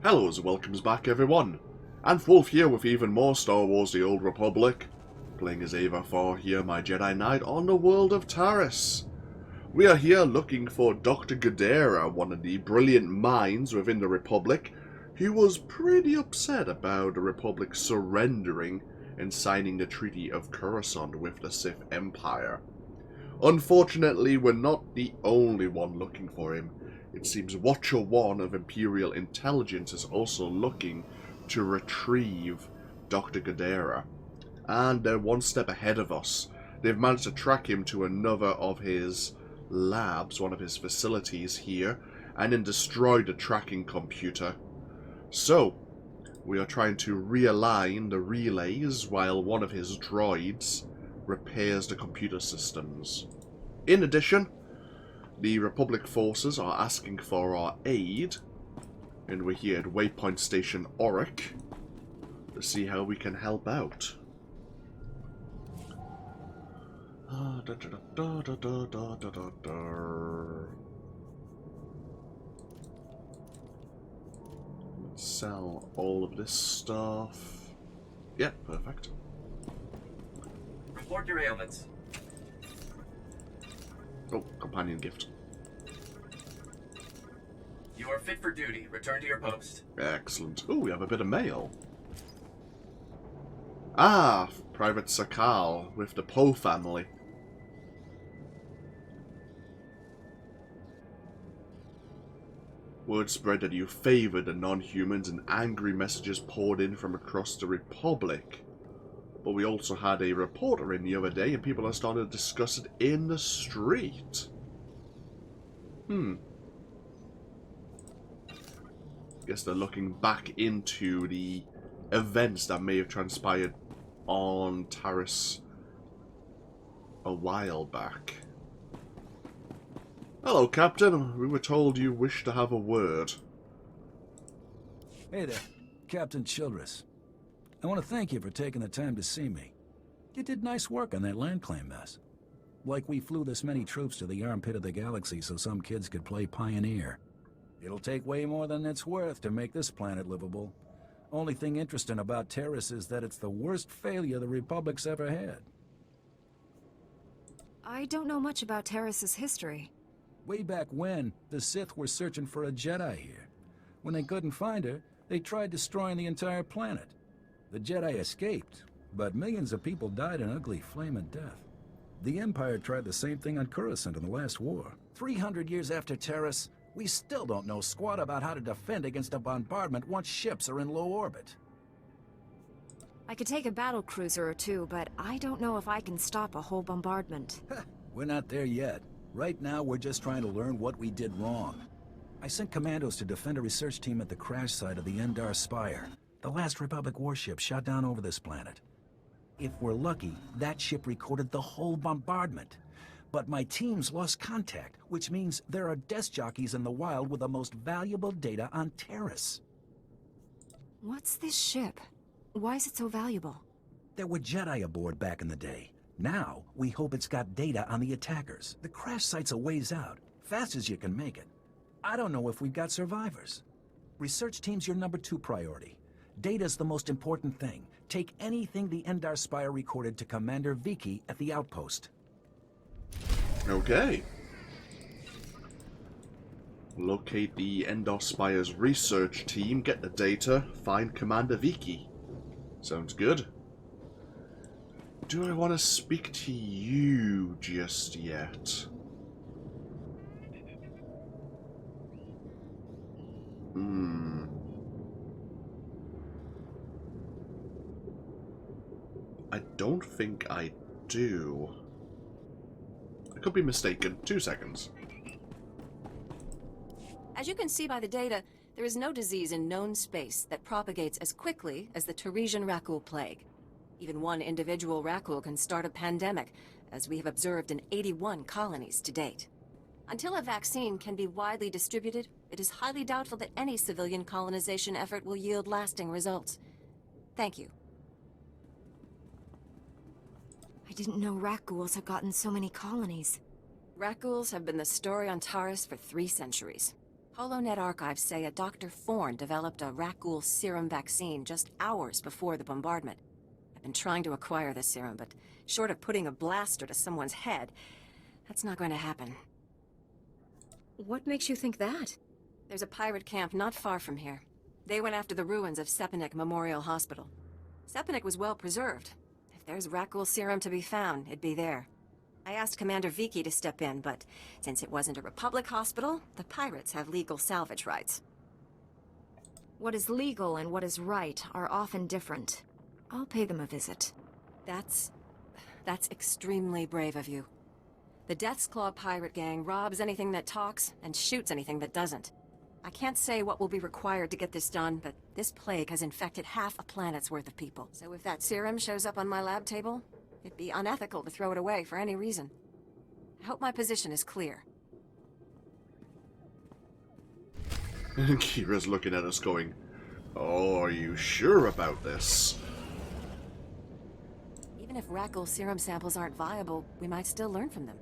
Hello and welcomes back everyone, and Wolf here with even more Star Wars The Old Republic, playing as Aeva Var here, my Jedi Knight, on the world of Taris. We are here looking for Dr. Godera, one of the brilliant minds within the Republic, who was pretty upset about the Republic surrendering and signing the Treaty of Coruscant with the Sith Empire. Unfortunately, we're not the only one looking for him. It seems Watcher 1 of Imperial Intelligence is also looking to retrieve Dr. Godera. And they're one step ahead of us. They've managed to track him to another of his labs, one of his facilities here, and then destroy the tracking computer. So, we are trying to realign the relays while one of his droids repairs the computer systems. In addition, the Republic forces are asking for our aid, and we're here at Waypoint Station Auric to see how we can help out. Let's sell all of this stuff. Yeah, perfect. Report your ailments. Oh, companion gift. You are fit for duty. Return to your post. Excellent. Oh, we have a bit of mail. Ah, Private Sakal with the Poe family. Word spread that you favored the non-humans and angry messages poured in from across the Republic. But we also had a reporter in the other day and people are starting to discuss it in the street. Guess they're looking back into the events that may have transpired on Taris a while back. Hello, Captain. We were told you wished to have a word. Hey there, Captain Childress. I want to thank you for taking the time to see me. You did nice work on that land claim mess. Like we flew this many troops to the armpit of the galaxy so some kids could play pioneer. It'll take way more than it's worth to make this planet livable. Only thing interesting about Taris is that it's the worst failure the Republic's ever had. I don't know much about Taris's history. Way back when, the Sith were searching for a Jedi here. When they couldn't find her, they tried destroying the entire planet. The Jedi escaped, but millions of people died an ugly flaming death. The Empire tried the same thing on Coruscant in the last war. 300 years after Taris, we still don't know squat about how to defend against a bombardment once ships are in low orbit. I could take a battle cruiser or two, but I don't know if I can stop a whole bombardment. We're not there yet. Right now, we're just trying to learn what we did wrong. I sent commandos to defend a research team at the crash site of the Endar Spire, the last Republic warship shot down over this planet. If we're lucky, that ship recorded the whole bombardment. But my teams lost contact, which means there are desk jockeys in the wild with the most valuable data on Taris. What's this ship? Why is it so valuable? There were Jedi aboard back in the day. Now, we hope it's got data on the attackers. The crash site's a ways out, fast as you can make it. I don't know if we've got survivors. Research team's your #2 priority. Data's the most important thing. Take anything the Endar Spire recorded to Commander Viki at the outpost. Okay. Locate the Endar Spire's research team, get the data, find Commander Viki. Sounds good. Do I want to speak to you just yet? I don't think I do. I could be mistaken. 2 seconds. As you can see by the data, there is no disease in known space that propagates as quickly as the Tarisian Rakul plague. Even one individual Rakul can start a pandemic, as we have observed in 81 colonies to date. Until a vaccine can be widely distributed, it is highly doubtful that any civilian colonization effort will yield lasting results. Thank you. I didn't know Rakuls had gotten so many colonies. Rakuls have been the story on Taris for 3 centuries. HoloNet archives say a Dr. Thorne developed a Rakghoul serum vaccine just hours before the bombardment. I've been trying to acquire this serum, but short of putting a blaster to someone's head, that's not going to happen. What makes you think that? There's a pirate camp not far from here. They went after the ruins of Sepanik Memorial Hospital. Sepanik was well preserved. If there's Rakghoul serum to be found, it'd be there. I asked Commander Viki to step in, but since it wasn't a Republic hospital, the pirates have legal salvage rights. What is legal and what is right are often different. I'll pay them a visit. That's extremely brave of you. The Death's Claw pirate gang robs anything that talks and shoots anything that doesn't. I can't say what will be required to get this done, but this plague has infected half a planet's worth of people. So if that serum shows up on my lab table, it'd be unethical to throw it away for any reason. I hope my position is clear. Kira's looking at us going, "Oh, are you sure about this?" Even if Rakghoul serum samples aren't viable, we might still learn from them.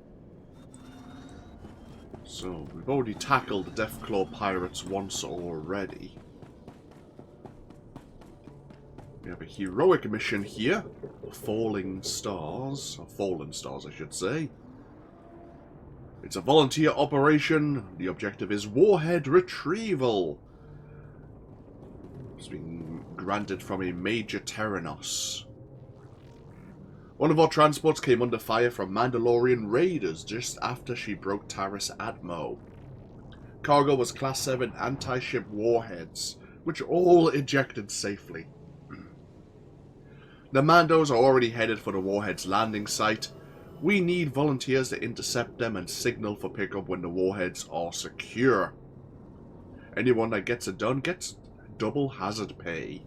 So, we've already tackled the Deathclaw pirates once already. We have a heroic mission here. Falling Stars. Or Fallen Stars, I should say. It's a volunteer operation. The objective is warhead retrieval. It's been granted from a Major Terranos. One of our transports came under fire from Mandalorian raiders just after she broke Taris Atmo. Cargo was Class 7 anti-ship warheads, which all ejected safely. The Mandos are already headed for the warhead's landing site. We need volunteers to intercept them and signal for pickup when the warheads are secure. Anyone that gets it done gets double hazard pay.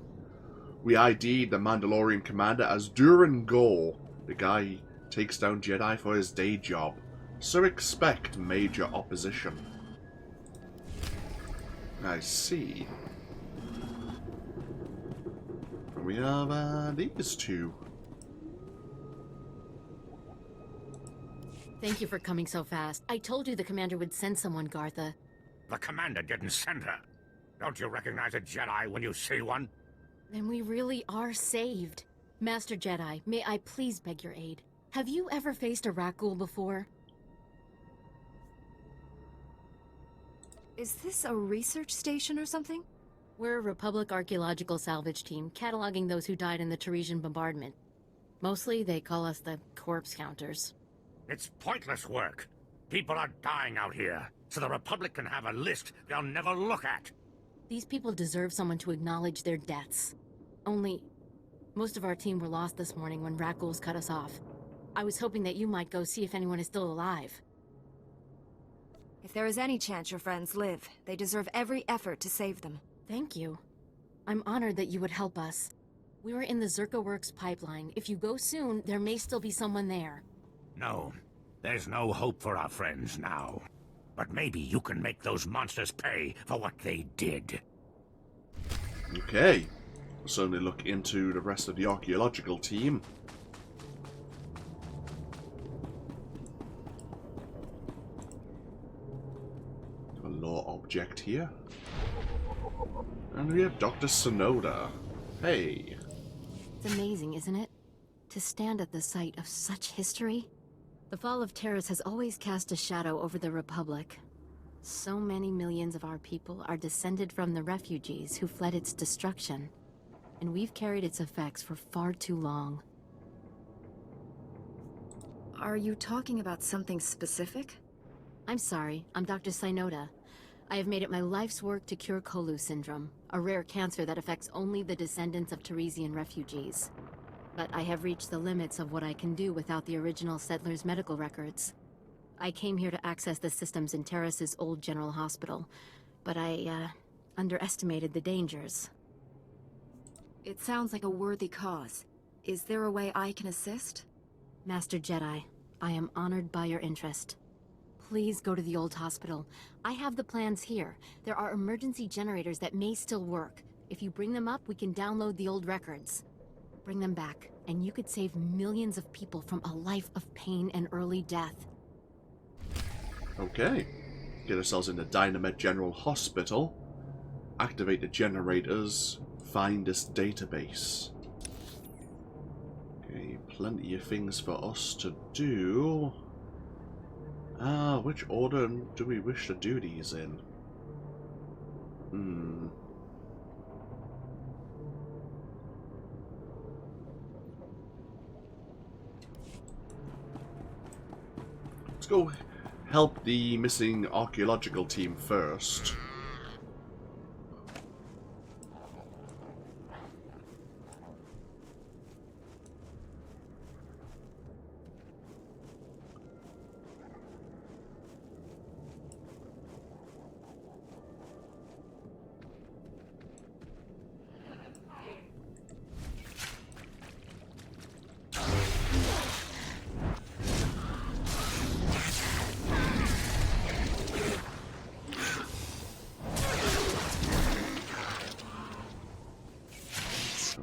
We ID'd the Mandalorian commander as Duran Gore. The guy takes down Jedi for his day job, so expect major opposition. I see. We have these two. Thank you for coming so fast. I told you the commander would send someone, Gartha. The commander didn't send her. Don't you recognize a Jedi when you see one? Then we really are saved. Master Jedi, may I please beg your aid? Have you ever faced a Rakghoul before? Is this a research station or something? We're a Republic archaeological salvage team, cataloging those who died in the Tarisian bombardment. Mostly, they call us the corpse counters. It's pointless work. People are dying out here, so the Republic can have a list they'll never look at. These people deserve someone to acknowledge their deaths. Only, most of our team were lost this morning when Rakghouls cut us off. I was hoping that you might go see if anyone is still alive. If there is any chance your friends live, they deserve every effort to save them. Thank you. I'm honored that you would help us. We were in the Zerka Works pipeline. If you go soon, there may still be someone there. No, there's no hope for our friends now. But maybe you can make those monsters pay for what they did. Okay. We'll certainly look into the rest of the archaeological team. A law object here. And we have Dr. Sonoda. Hey. It's amazing, isn't it? To stand at the site of such history. The fall of Taris has always cast a shadow over the Republic. So many millions of our people are descended from the refugees who fled its destruction. And we've carried its effects for far too long. Are you talking about something specific? I'm sorry, I'm Dr. Sonoda. I have made it my life's work to cure Kolu syndrome, a rare cancer that affects only the descendants of Tarisian refugees. But I have reached the limits of what I can do without the original settlers' medical records. I came here to access the systems in Taris's old general hospital, but I, underestimated the dangers. It sounds like a worthy cause. Is there a way I can assist? Master Jedi, I am honored by your interest. Please go to the old hospital. I have the plans here. There are emergency generators that may still work. If you bring them up, we can download the old records. Bring them back, and you could save millions of people from a life of pain and early death. Okay. Get ourselves into Dynamite General Hospital. Activate the generators. Find this database. Okay, plenty of things for us to do. Which order do we wish to do these in? Let's go help the missing archaeological team first.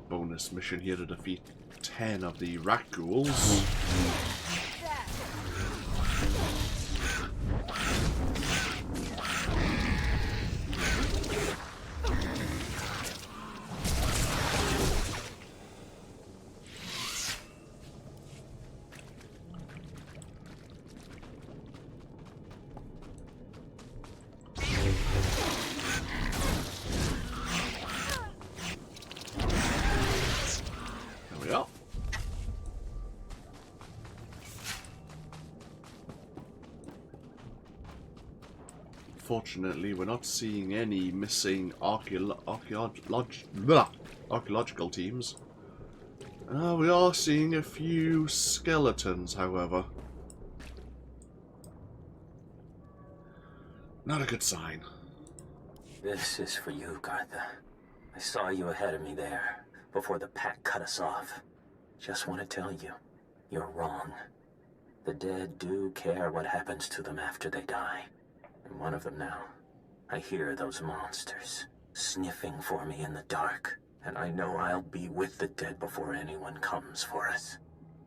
Bonus mission here to defeat 10 of the rat ghouls. Fortunately, we're not seeing any missing archaeological teams. We are seeing a few skeletons, however. Not a good sign. This is for you, Gartha. I saw you ahead of me there, before the pack cut us off. Just want to tell you, you're wrong. The dead do care what happens to them after they die. I'm one of them now. I hear those monsters sniffing for me in the dark, and I know I'll be with the dead before anyone comes for us.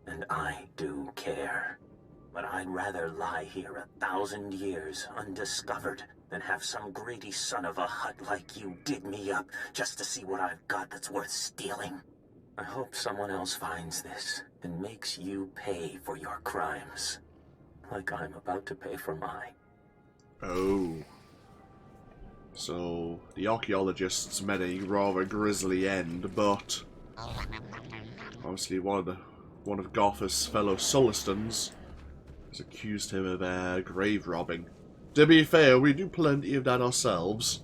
And I do care. But I'd rather lie here 1,000 years undiscovered than have some greedy son of a hut like you dig me up just to see what I've got that's worth stealing. I hope someone else finds this and makes you pay for your crimes, like I'm about to pay for mine. Oh. So, the archaeologists met a rather grisly end, but obviously one of Garth's fellow Solistons has accused him of grave robbing. To be fair, we do plenty of that ourselves,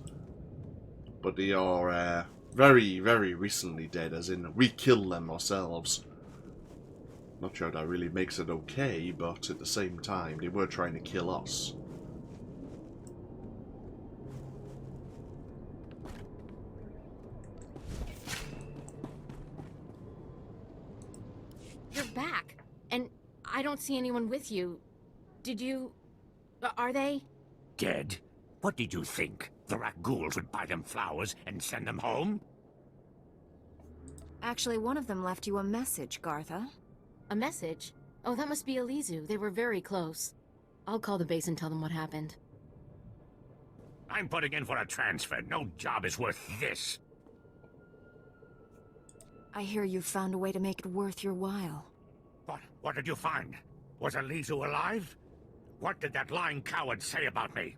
but they are very, very recently dead, as in we kill them ourselves. Not sure that really makes it okay, but at the same time, they were trying to kill us. You're back, and I don't see anyone with you. Did you... are they? Dead? What did you think? The rat ghouls would buy them flowers and send them home? Actually, one of them left you a message, Gartha. A message? Oh, that must be Elizu. They were very close. I'll call the base and tell them what happened. I'm putting in for a transfer. No job is worth this. I hear you found a way to make it worth your while. What did you find? Was Elizu alive? What did that lying coward say about me?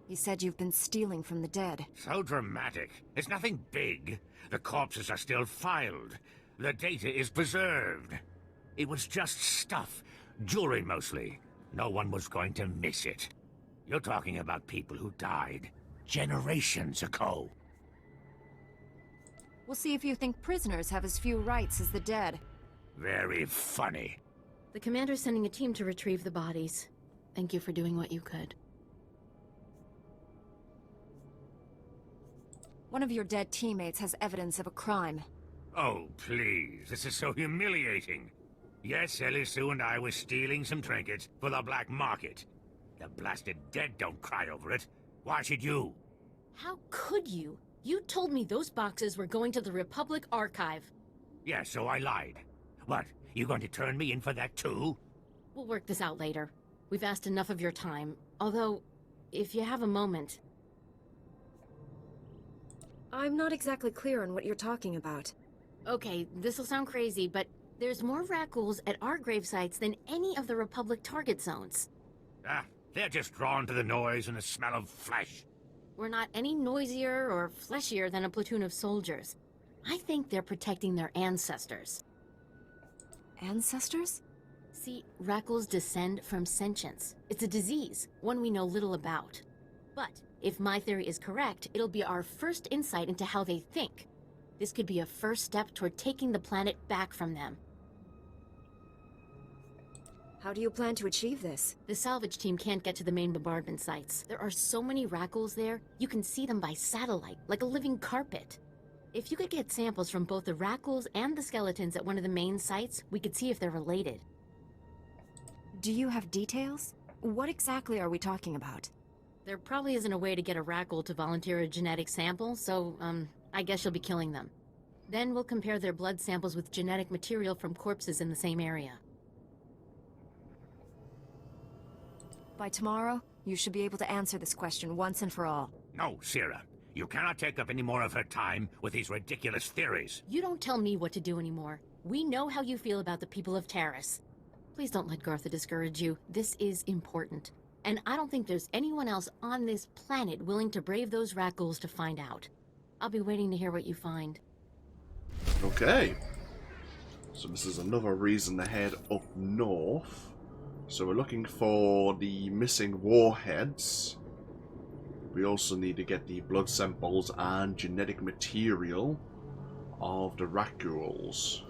He said you've been stealing from the dead. So dramatic. It's nothing big. The corpses are still filed. The data is preserved. It was just stuff. Jewelry mostly. No one was going to miss it. You're talking about people who died generations ago. We'll see if you think prisoners have as few rights as the dead. Very funny. The commander's sending a team to retrieve the bodies. Thank you for doing what you could. One of your dead teammates has evidence of a crime. Oh, please. This is so humiliating. Yes, Elizu and I were stealing some trinkets for the black market. The blasted dead don't cry over it. Why should you? How could you? You told me those boxes were going to the Republic Archive. Yeah, so I lied. What, you going to turn me in for that too? We'll work this out later. We've asked enough of your time. Although, if you have a moment... I'm not exactly clear on what you're talking about. Okay, this'll sound crazy, but there's more Rackles at our grave sites than any of the Republic target zones. Ah, they're just drawn to the noise and the smell of flesh. We're not any noisier or fleshier than a platoon of soldiers. I think they're protecting their ancestors. Ancestors? See, Rackles descend from sentience. It's a disease, one we know little about. But if my theory is correct, it'll be our first insight into how they think. This could be a first step toward taking the planet back from them. How do you plan to achieve this? The salvage team can't get to the main bombardment sites. There are so many Rackles there, you can see them by satellite, like a living carpet. If you could get samples from both the Rackles and the skeletons at one of the main sites, we could see if they're related. Do you have details? What exactly are we talking about? There probably isn't a way to get a Rackle to volunteer a genetic sample, so, I guess you'll be killing them. Then we'll compare their blood samples with genetic material from corpses in the same area. By tomorrow, you should be able to answer this question once and for all. No, Sierra. You cannot take up any more of her time with these ridiculous theories. You don't tell me what to do anymore. We know how you feel about the people of Taris. Please don't let Gartha discourage you. This is important. And I don't think there's anyone else on this planet willing to brave those Rackles to find out. I'll be waiting to hear what you find. Okay. So this is another reason to head up north. So we're looking for the missing warheads. We also need to get the blood samples and genetic material of the Rackles.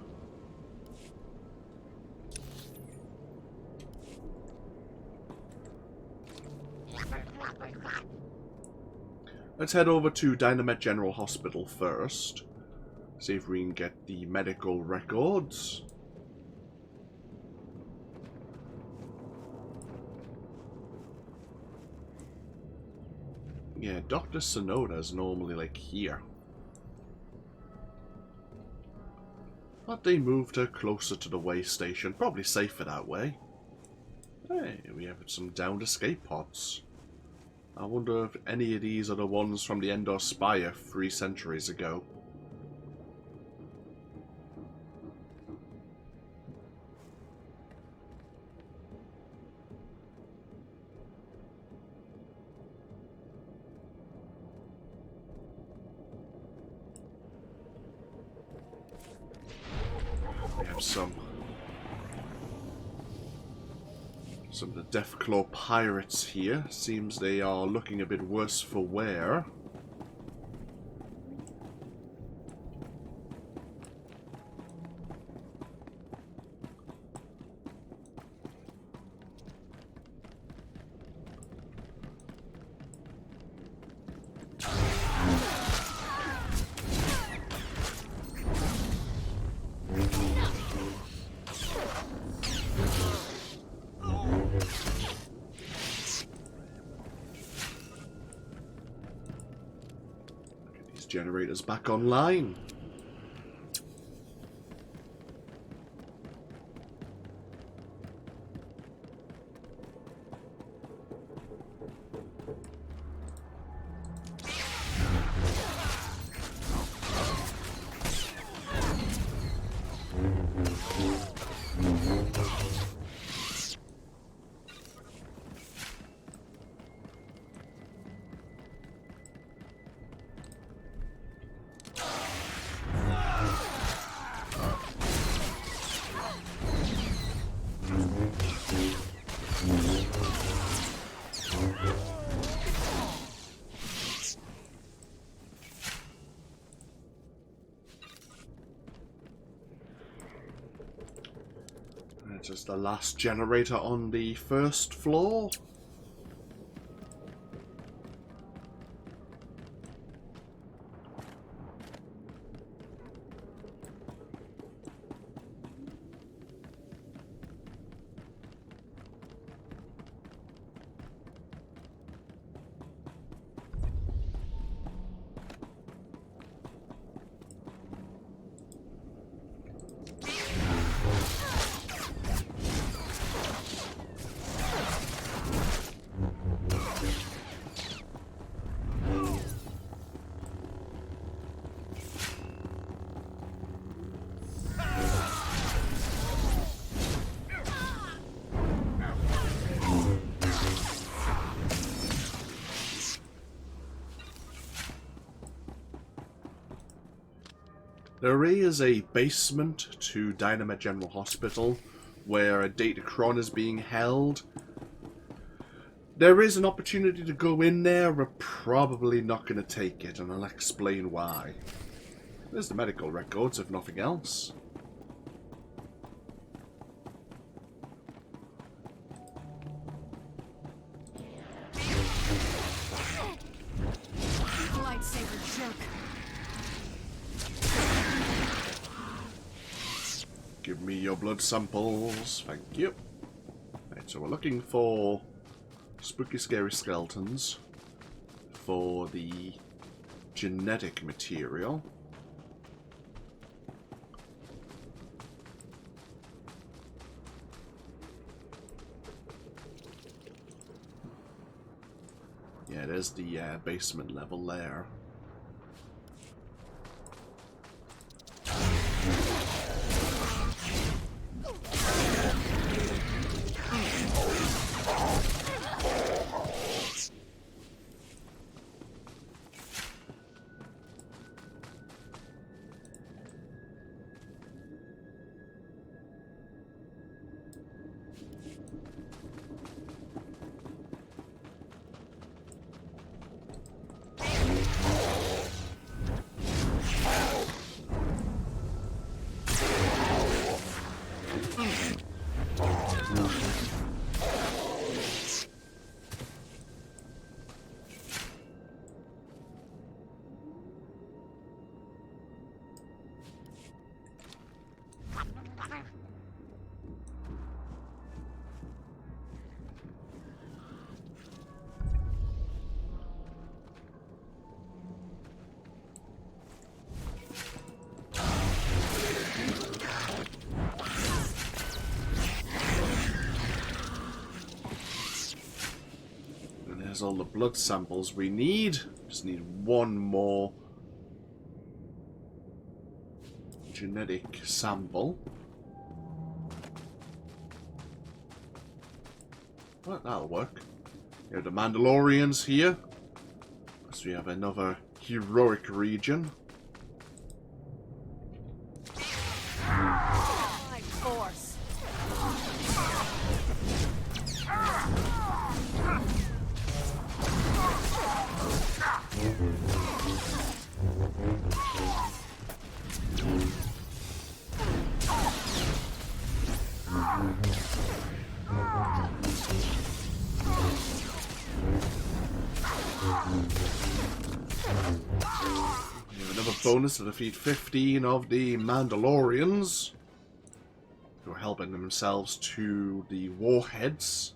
Let's head over to Dynamite General Hospital first. See if we can get the medical records. Yeah, Dr. Sonoda is normally like here. But they moved her closer to the way station. Probably safer that way. Hey, we have some downed escape pods. I wonder if any of these are the ones from the Endor Spire 3 centuries ago. We have some of the Deathclaw pirates here. Seems they are looking a bit worse for wear. Generators back online. Just the last generator on the first floor. There is a basement to Dynamite General Hospital where a Datacron is being held. There is an opportunity to go in there. We're probably not going to take it, and I'll explain why. There's the medical records, if nothing else. Lightsaber jerk. Give me your blood samples. Thank you. Right, so we're looking for spooky, scary skeletons for the genetic material. Yeah, there's the basement level there. There's all the blood samples we need. Just need one more genetic sample. Well, that'll work. We have the Mandalorians here. So we have another heroic region. My force. We have another bonus to defeat 15 of the Mandalorians who are helping themselves to the warheads.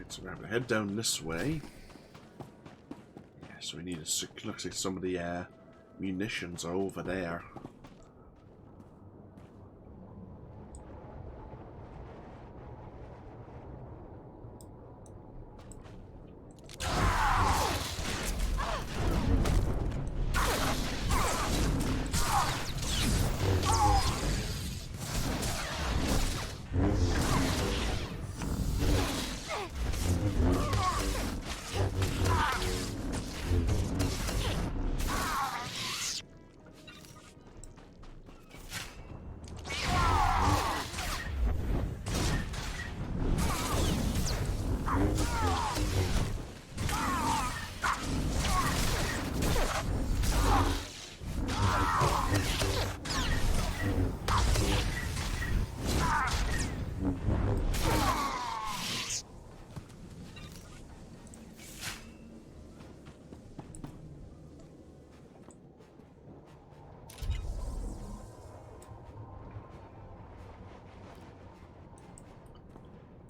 So we have to head down this way. Yeah, so we need to looks like some of the munitions are over there.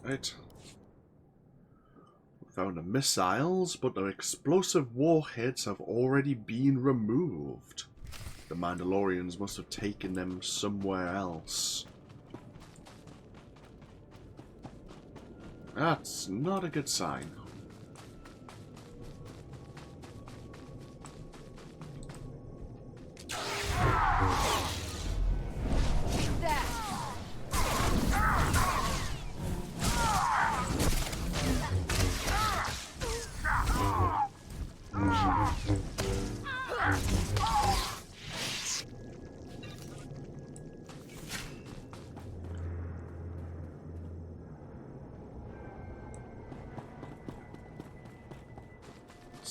Right. We found the missiles, but the explosive warheads have already been removed. The Mandalorians must have taken them somewhere else. That's not a good sign.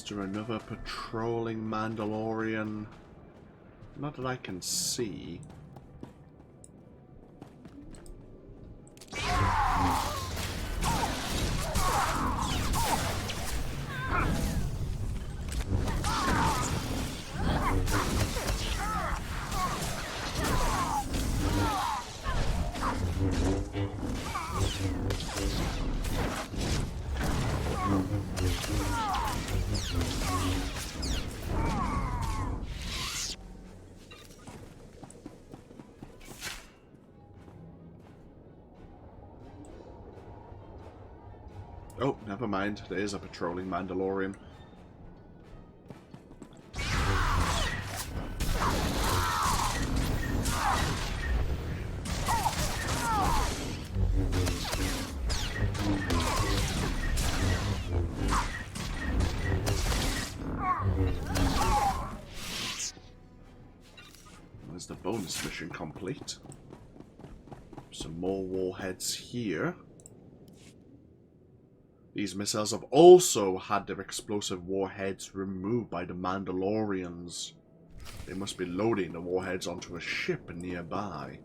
Is there another patrolling Mandalorian? Not that I can see. Oh, never mind. There is a patrolling Mandalorian. There's the bonus mission complete. Some more warheads here. These missiles have also had their explosive warheads removed by the Mandalorians. They must be loading the warheads onto a ship nearby.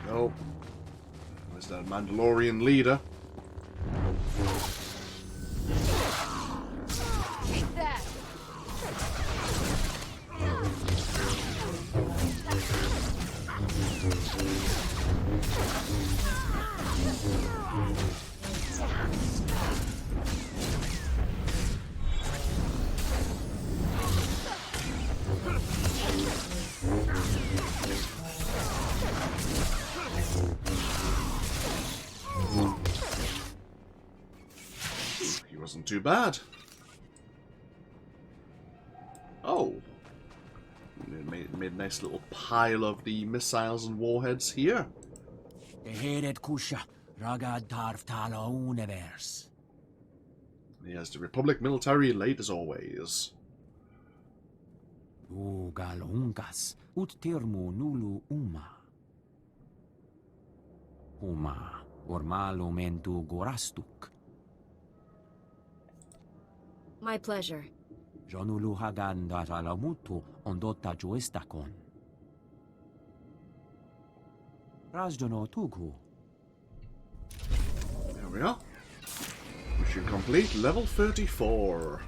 Nope. Where's that Mandalorian leader? Take that! He wasn't too bad. Oh. Made a nice little pile of the missiles and warheads here. Here's the Republic military late as always. My pleasure. There we are. Mission complete, level 34.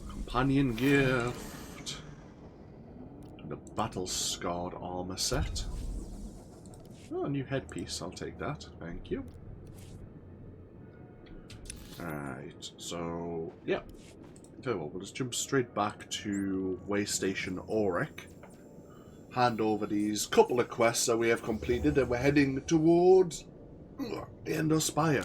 Companion gift. And a battle-scarred armor set. Oh, a new headpiece, I'll take that. Thank you. Alright, so, yeah. Tell you what, we'll just jump straight back to Way Station Auric. Hand over these couple of quests that we have completed, and we're heading towards the Endor Spire.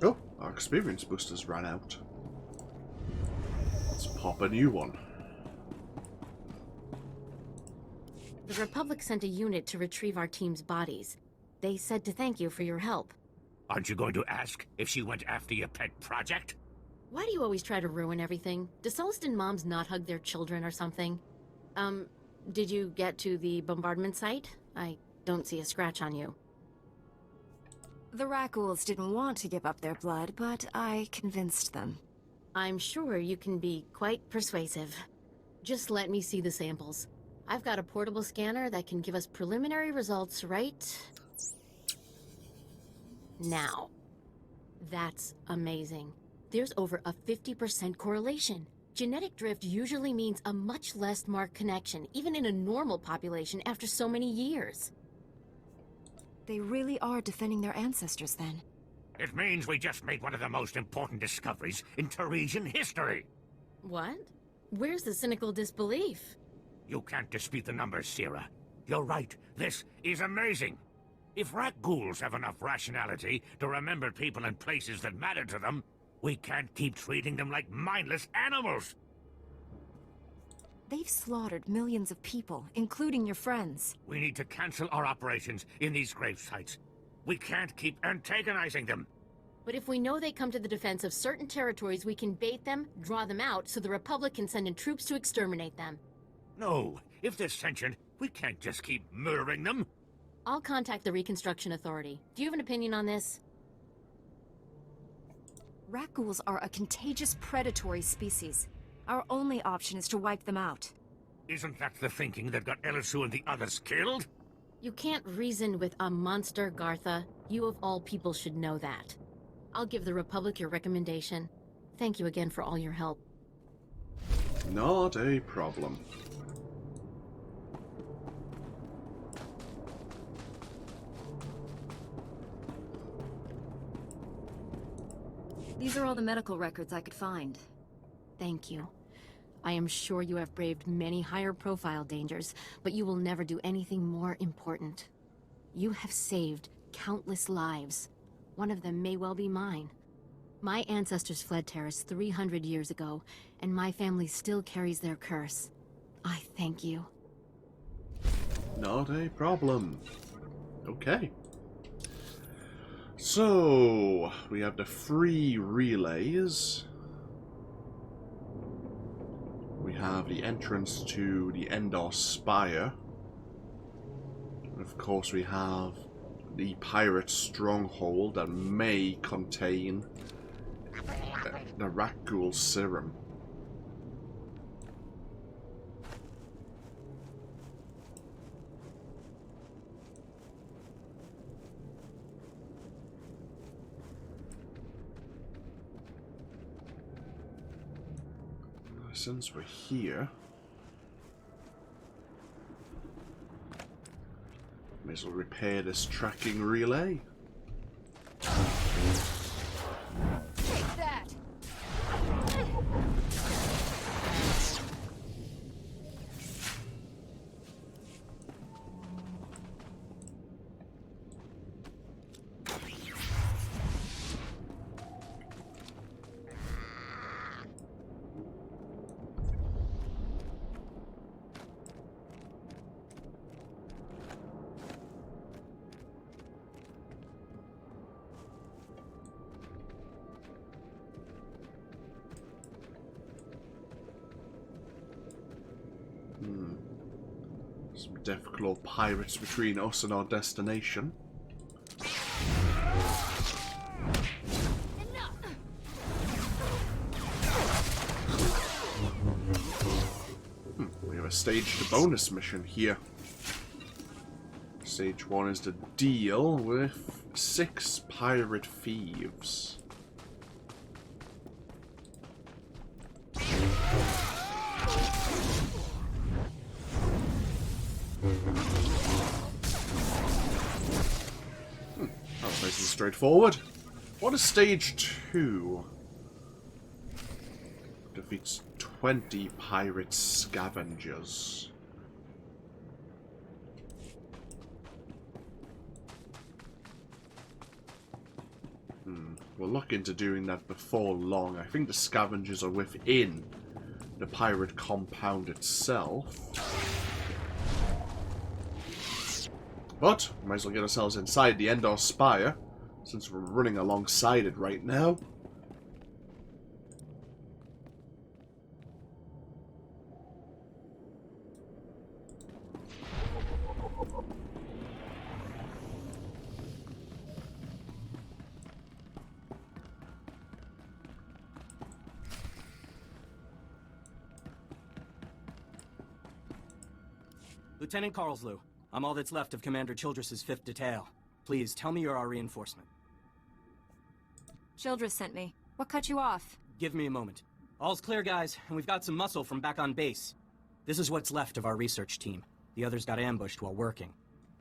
Oh, our experience boosters ran out. Let's pop a new one. The Republic sent a unit to retrieve our team's bodies. They said to thank you for your help. Aren't you going to ask if she went after your pet project? Why do you always try to ruin everything? Do Sullustan moms not hug their children or something? Did you get to the bombardment site? I don't see a scratch on you. The Rakuls didn't want to give up their blood, but I convinced them. I'm sure you can be quite persuasive. Just let me see the samples. I've got a portable scanner that can give us preliminary results right now. That's amazing. There's over a 50% correlation. Genetic drift usually means a much less marked connection, even in a normal population after so many years. They really are defending their ancestors, then. It means we just made one of the most important discoveries in Taresian history. What? Where's the cynical disbelief? You can't dispute the numbers, Sierra. You're right. This is amazing. If rat ghouls have enough rationality to remember people and places that matter to them, we can't keep treating them like mindless animals. They've slaughtered millions of people, including your friends. We need to cancel our operations in these grave sites. We can't keep antagonizing them. But if we know they come to the defense of certain territories, we can bait them, draw them out, so the Republic can send in troops to exterminate them. No, if they're sentient, we can't just keep murdering them. I'll contact the Reconstruction Authority. Do you have an opinion on this? Rakghouls are a contagious predatory species. Our only option is to wipe them out. Isn't that the thinking that got Elisu and the others killed? You can't reason with a monster, Gartha. You of all people should know that. I'll give the Republic your recommendation. Thank you again for all your help. Not a problem. These are all the medical records I could find. Thank you. I am sure you have braved many higher profile dangers, but you will never do anything more important. You have saved countless lives. One of them may well be mine. My ancestors fled Taris 300 years ago, and my family still carries their curse. I thank you. Not a problem. Okay. So, we have the 3 relays. We have the entrance to the Endor Spire. And of course we have the pirate stronghold that may contain the Rakghoul serum. Since we're here, may as well repair this tracking relay. Take that! Some Deathclaw pirates between us and our destination. We have a staged bonus mission here. Stage 1 is to deal with 6 pirate thieves. That was nice and straightforward. What is stage 2? Defeats 20 pirate scavengers. We'll look into doing that before long. I think the scavengers are within the pirate compound itself. But, might as well get ourselves inside the Endor Spire, since we're running alongside it right now. Lieutenant Carlslew, I'm all that's left of Commander Childress's 5th Detail. Please, tell me you're our reinforcement. Childress sent me. What cut you off? Give me a moment. All's clear, guys, and we've got some muscle from back on base. This is what's left of our research team. The others got ambushed while working.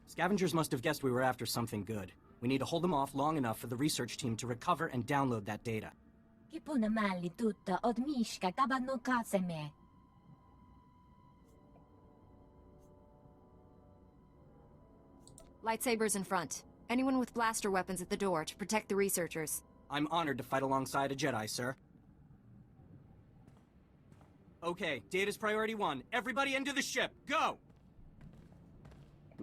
Scavengers must have guessed we were after something good. We need to hold them off long enough for the research team to recover and download that data. Lightsabers in front. Anyone with blaster weapons at the door to protect the researchers. I'm honored to fight alongside a Jedi, sir. Okay, data's priority 1. Everybody into the ship. Go!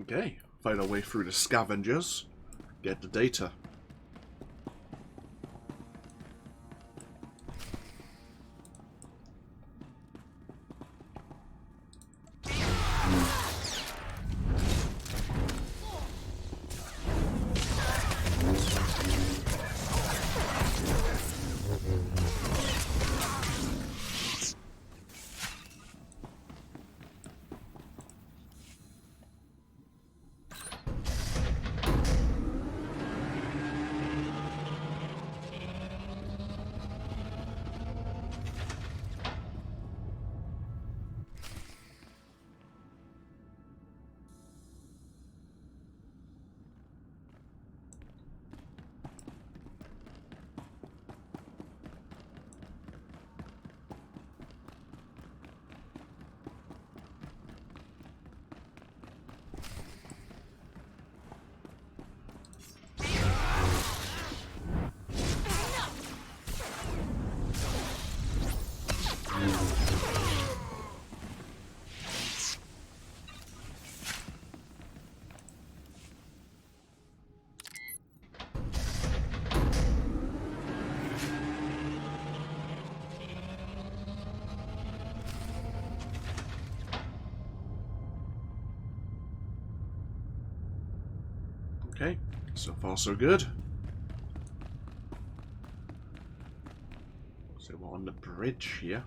Okay, find our way through the scavengers. Get the data. Okay, so far so good. So we're on the bridge here.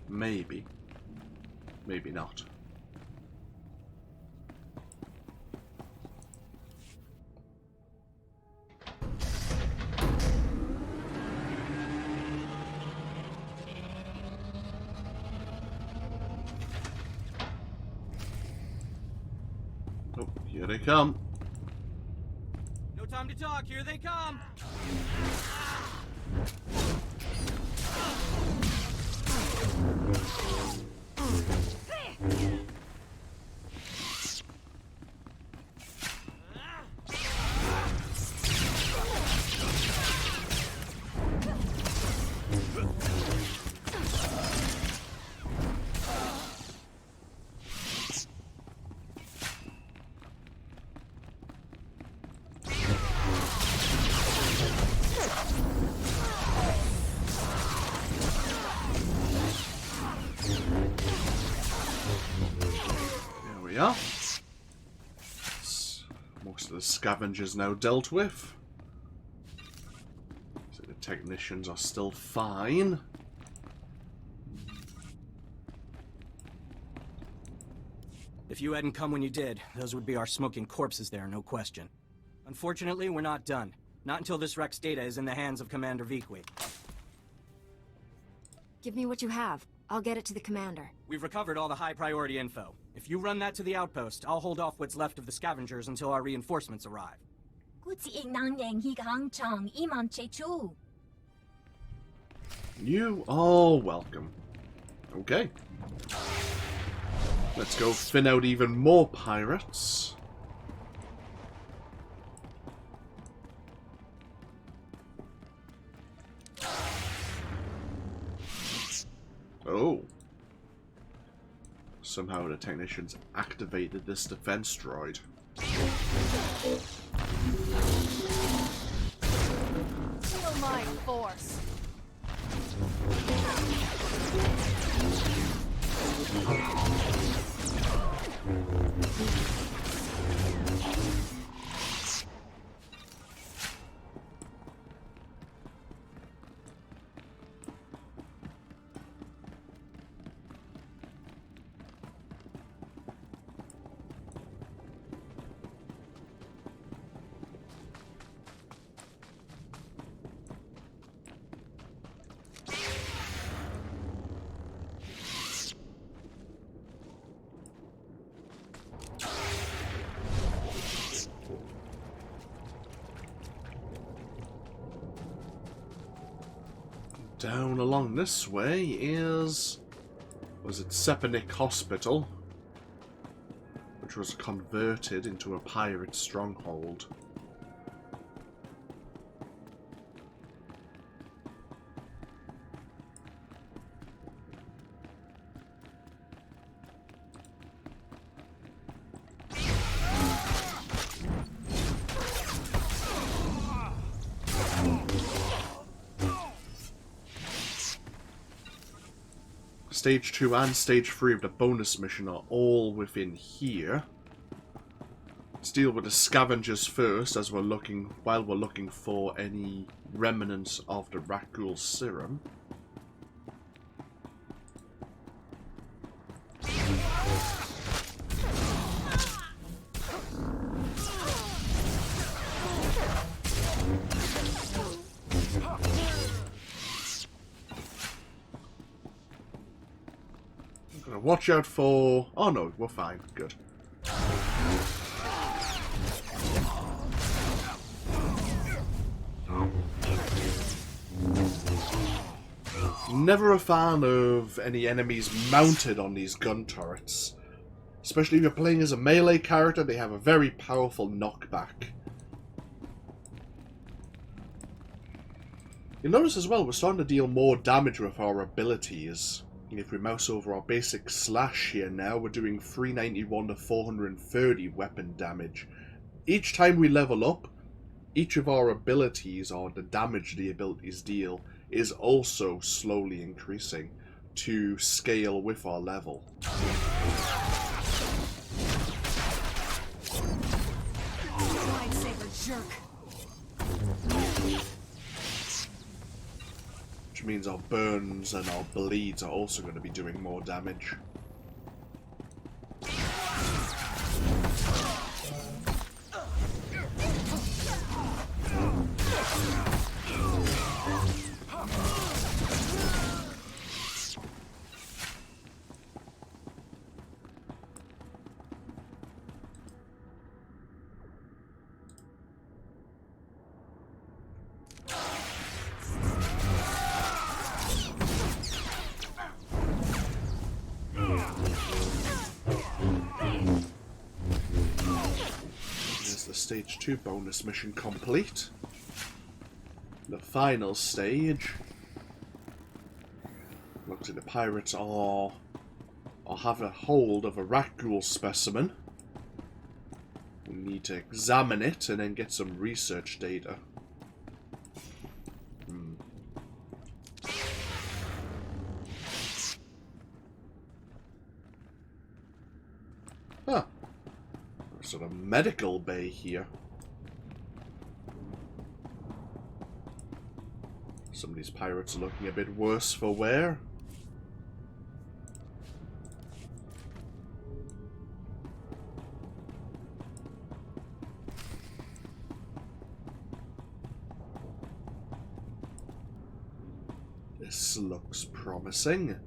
Maybe. Maybe not. Oh, here they come. No time to talk. Here they come. Yeah. Most of the scavengers now dealt with. So the technicians are still fine. If you hadn't come when you did, those would be our smoking corpses there, no question. Unfortunately, we're not done. Not until this Rex data is in the hands of Commander Vikwi. Give me what you have. I'll get it to the commander. We've recovered all the high-priority info. If you run that to the outpost, I'll hold off what's left of the scavengers until our reinforcements arrive. You are welcome. Okay. Let's go thin out even more pirates. Oh. Somehow the technicians activated this defense droid. Feel my force. Down along this way is... was it Sepanik Hospital? Which was converted into a pirate stronghold. Stage 2 and Stage 3 of the bonus mission are all within here. Let's deal with the scavengers first, as while we're looking for any remnants of the Rakghoul serum. Watch out for... Oh no, we're fine. Good. Never a fan of any enemies mounted on these gun turrets. Especially if you're playing as a melee character, they have a very powerful knockback. You'll notice as well, we're starting to deal more damage with our abilities. If we mouse over our basic slash here now, we're doing 391 to 430 weapon damage. Each time we level up, each of our abilities, or the damage the abilities deal, is also slowly increasing to scale with our level. Lightsaber jerk. Which means our burns and our bleeds are also going to be doing more damage. Stage 2 bonus mission complete. The final stage. Looks like the pirates are have a hold of a Rakghoul specimen. We need to examine it and then get some research data. Huh. Sort of medical bay here. Some of these pirates are looking a bit worse for wear. This looks promising.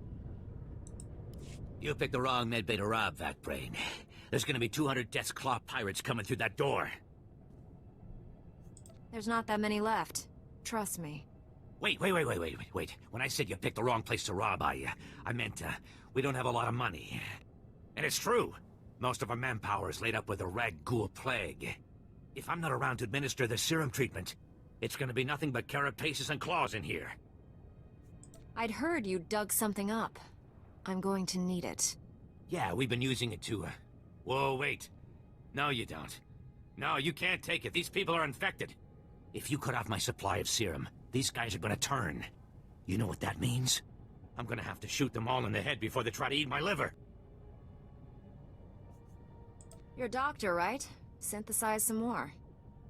You picked the wrong medbay to rob, Vat Brain. There's gonna be 200 Death's Claw pirates coming through that door. There's not that many left. Trust me. Wait. When I said you picked the wrong place to rob, I meant, we don't have a lot of money. And it's true. Most of our manpower is laid up with the Rakghoul plague. If I'm not around to administer the serum treatment, it's gonna be nothing but carapaces and claws in here. I'd heard you dug something up. I'm going to need it. Yeah, we've been using it to, Whoa, wait. No, you don't. No, you can't take it. These people are infected. If you cut off my supply of serum, these guys are gonna turn. You know what that means? I'm gonna have to shoot them all in the head before they try to eat my liver. You're a doctor, right? Synthesize some more.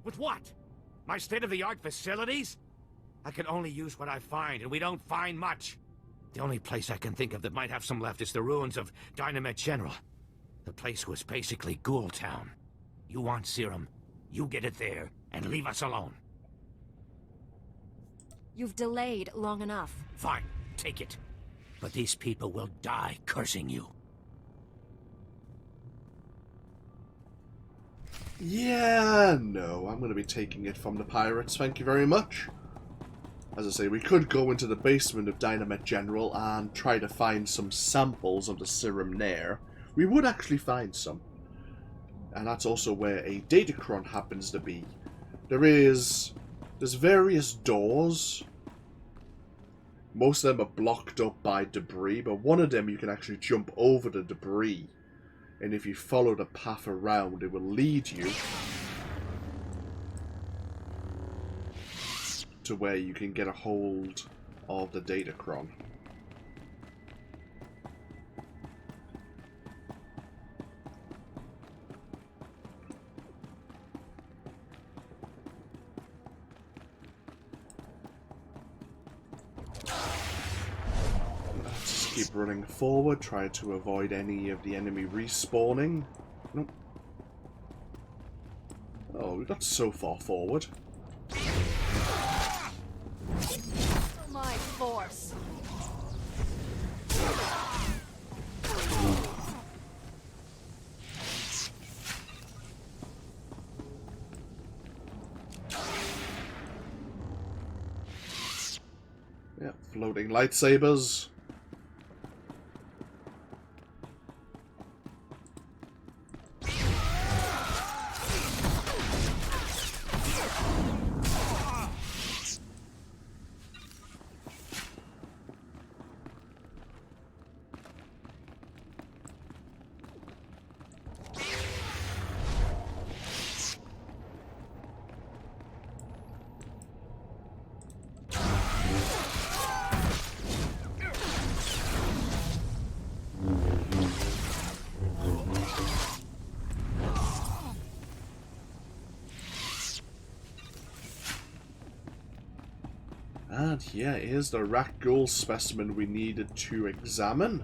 With what? My state-of-the-art facilities? I can only use what I find, and we don't find much. The only place I can think of that might have some left is the ruins of Dynamite General. The place was basically Ghoul Town. You want serum, you get it there, and leave us alone. You've delayed long enough. Fine, take it. But these people will die cursing you. Yeah, no, I'm going to be taking it from the pirates, thank you very much. As I say, we could go into the basement of Dynamite General and try to find some samples of the serum there. We would actually find some. And that's also where a Datacron happens to be. There's various doors. Most of them are blocked up by debris, but one of them you can actually jump over the debris. And if you follow the path around, it will lead you to where you can get a hold of the Datacron. keep running forward, try to avoid any of the enemy respawning. Nope. Oh, we got so far forward. My force. Yeah, floating lightsabers. And here is the rat ghoul specimen we needed to examine.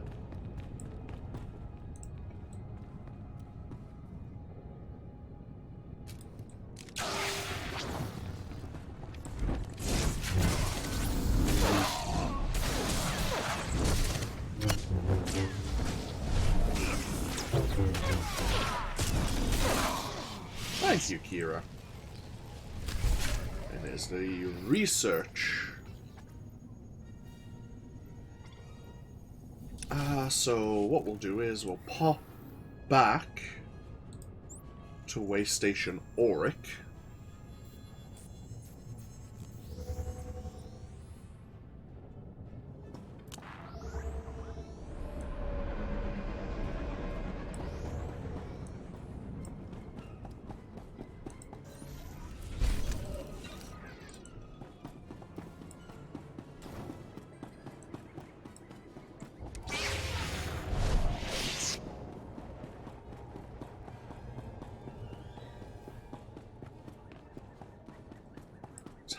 Thank you, Kira. And there's the research. So what we'll do is we'll pop back to Way Station Auric.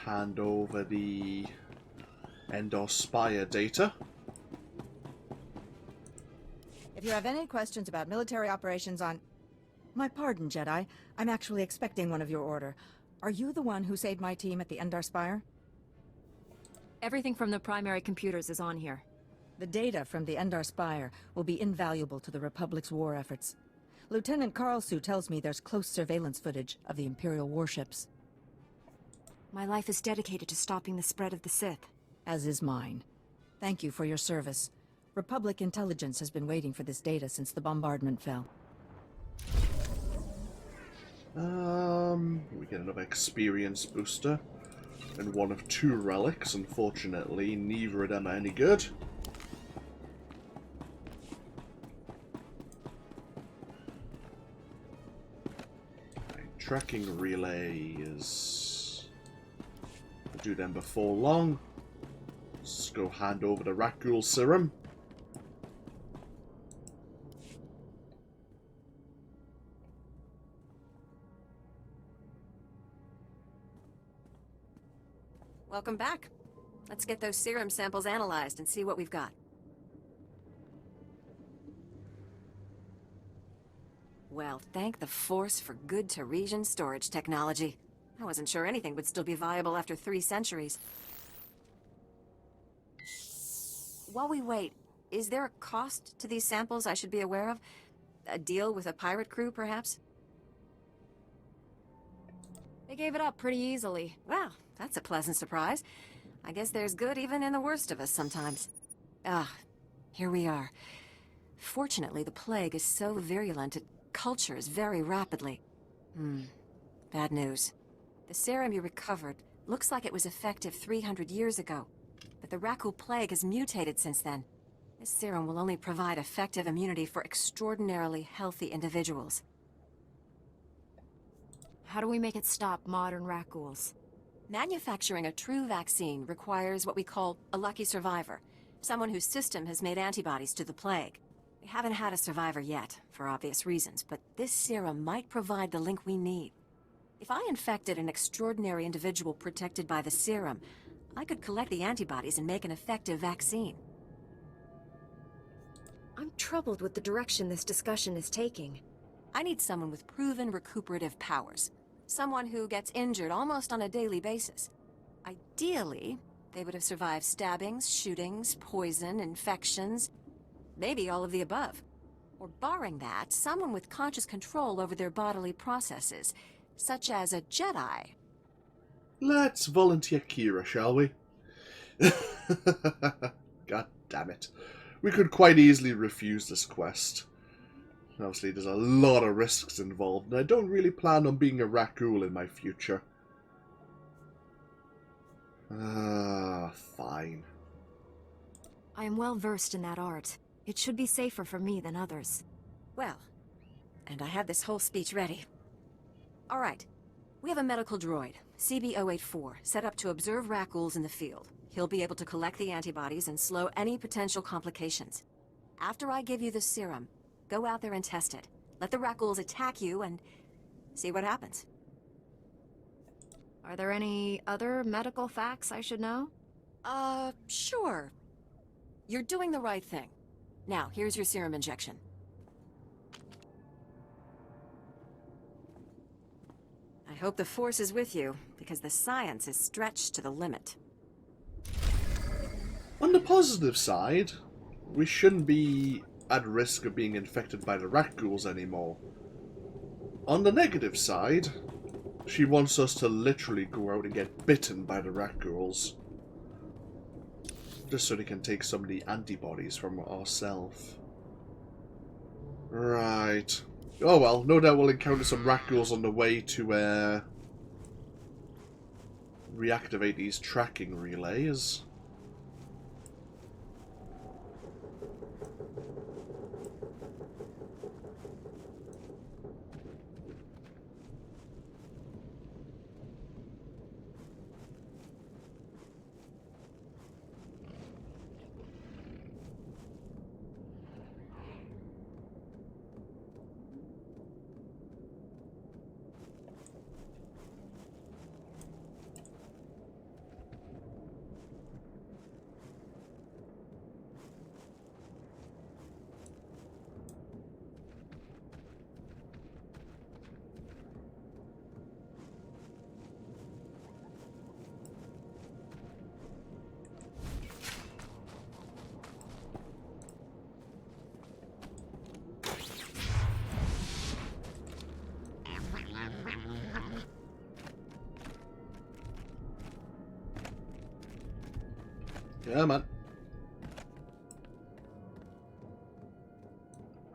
Hand over the Endor Spire data. If you have any questions about military operations on... My pardon, Jedi. I'm actually expecting one of your order. Are you the one who saved my team at the Endor Spire? Everything from the primary computers is on here. The data from the Endor Spire will be invaluable to the Republic's war efforts. Lieutenant Carlsu tells me there's close surveillance footage of the Imperial warships. My life is dedicated to stopping the spread of the Sith. As is mine. Thank you for your service. Republic intelligence has been waiting for this data since the bombardment fell. We get another experience booster. And one of 2 relics. Unfortunately, neither of them are any good. Tracking relay is... We'll do them before long. Let's go hand over the rat ghoul serum. Welcome back. Let's get those serum samples analyzed and see what we've got. Well, thank the Force for good Taresian storage technology. I wasn't sure anything would still be viable after 3 centuries. While we wait, is there a cost to these samples I should be aware of? A deal with a pirate crew, perhaps? They gave it up pretty easily. Well, that's a pleasant surprise. I guess there's good even in the worst of us sometimes. Here we are. Fortunately, the plague is so virulent it cultures very rapidly. Bad news. The serum you recovered looks like it was effective 300 years ago, but the Rakul plague has mutated since then. This serum will only provide effective immunity for extraordinarily healthy individuals. How do we make it stop modern rat ghouls? Manufacturing a true vaccine requires what we call a lucky survivor, someone whose system has made antibodies to the plague. We haven't had a survivor yet, for obvious reasons, but this serum might provide the link we need. If I infected an extraordinary individual protected by the serum, I could collect the antibodies and make an effective vaccine. I'm troubled with the direction this discussion is taking. I need someone with proven recuperative powers. Someone who gets injured almost on a daily basis. Ideally, they would have survived stabbings, shootings, poison, infections, maybe all of the above. Or barring that, someone with conscious control over their bodily processes, such as a Jedi. Let's volunteer Kira, shall we? God damn it. We could quite easily refuse this quest. Obviously, there's a lot of risks involved, and I don't really plan on being a Rakul in my future. Fine. I am well versed in that art. It should be safer for me than others. Well, and I have this whole speech ready. All right. We have a medical droid, CB-084, set up to observe Rakuls in the field. He'll be able to collect the antibodies and slow any potential complications. After I give you the serum, go out there and test it. Let the Rakuls attack you and see what happens. Are there any other medical facts I should know? Sure. You're doing the right thing. Now, here's your serum injection. I hope the Force is with you, because the science is stretched to the limit. On the positive side, we shouldn't be at risk of being infected by the Rakuls anymore. On the negative side, she wants us to literally go out and get bitten by the Rakuls. Just so they can take some of the antibodies from ourselves. Right. Oh well, no doubt we'll encounter some Rakuls on the way to reactivate these tracking relays. Yeah, man.